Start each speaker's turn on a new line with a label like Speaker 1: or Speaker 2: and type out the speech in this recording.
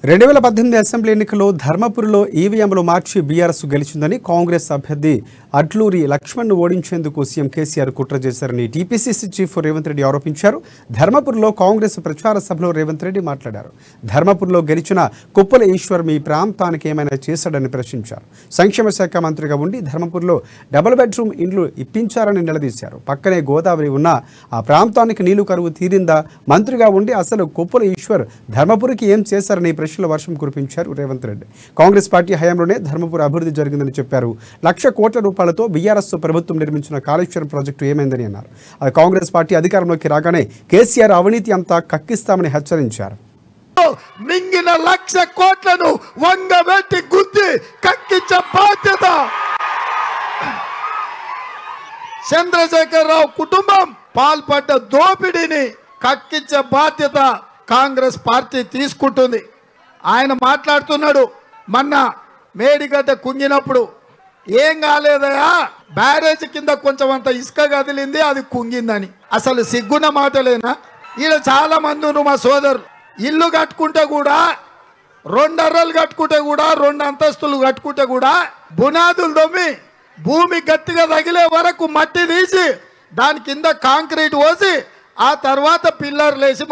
Speaker 1: 2018 assembly ఎన్నికల్లో ధర్మపురిలో ఈవీఎంలు మార్చి BRS గెలిచిందని Congress అభ్యర్థి అడ్లూరి లక్ష్మణ్ను ఓడించేందుకు సీఎం కేసీఆర్ కుట్ర చేశారని టీపీసీసీ చీఫ్ రేవంత్ రెడ్డి ఆరోపించారు. ధర్మపురిలో కాంగ్రెస్ ప్రచార సభలో రేవంత్ రెడ్డి మాట్లాడారు. ధర్మపురిలో గెలిచిన కుప్పల ఈశ్వర్ మీ ప్రాంతానికి ఏమైనా చేశాడని ప్రశ్నించారు. సంక్షేమ శాఖ మంత్రిగా ఉండి ధర్మపురిలో డబుల్ బెడ్రూమ్ ఇండ్లు ఇప్పించారని నిలదీశారు. పక్కనే గోదావరి ఉన్న ఆ ప్రాంతానికి నీళ్లు కరువు తీరిందా? మంత్రిగా ఉండి అసలు కుప్పల ఈశ్వర్ ధర్మపురికి ఏం చేశారని ప్రశ్నల వర్షం కురిపించారు రేవంత్ రెడ్డి. కాంగ్రెస్ పార్టీ హయాంలోనే ధర్మపురి అభివృద్ధి జరిగిందని చెప్పారు. 1,00,00,000 కోట్ల రూపాయలతో బీఆర్ఎస్ ప్రభుత్వం నిర్మించిన కాళేశ్వరం ప్రాజెక్టు ఏమైందని అన్నారు. అది కాంగ్రెస్ పార్టీ అధికారంలోకి రాగానే కేసీఆర్ అవినీతి అంతా కక్కిస్తామని హెచ్చరించారు.
Speaker 2: మింగిన 1,00,000 కోట్లను వంగబెట్టి గుద్ది కక్కించే బాధ్యత చంద్రశేఖరరావు కుటుంబం పాల్పడ్డ దోపిడీని కక్కించే బాధ్యత కాంగ్రెస్ పార్టీ తీసుకుంటుంది. ఆయన మాట్లాడుతున్నాడు, మొన్న మేడిగడ్డ కుంగినప్పుడు ఏం కాలేదయా, బ్యారేజ్ కింద కొంచెం అంత ఇసుక కదిలింది, అది కుంగిందని. అసలు సిగ్గున్న మాటలేనా? ఇలా చాలా మంది మా సోదరులు ఇల్లు కట్టుకుంటే కూడా 2 అర్రలు కట్టుకుంటే కూడా 2 అంతస్తులు కట్టుకుంటే కూడా బునాదులు దొమ్మి భూమి గట్టిగా తగిలే వరకు మట్టి తీసి దాని కింద కాంక్రీట్ పోసి ఆ తర్వాత పిల్లర్లు వేసి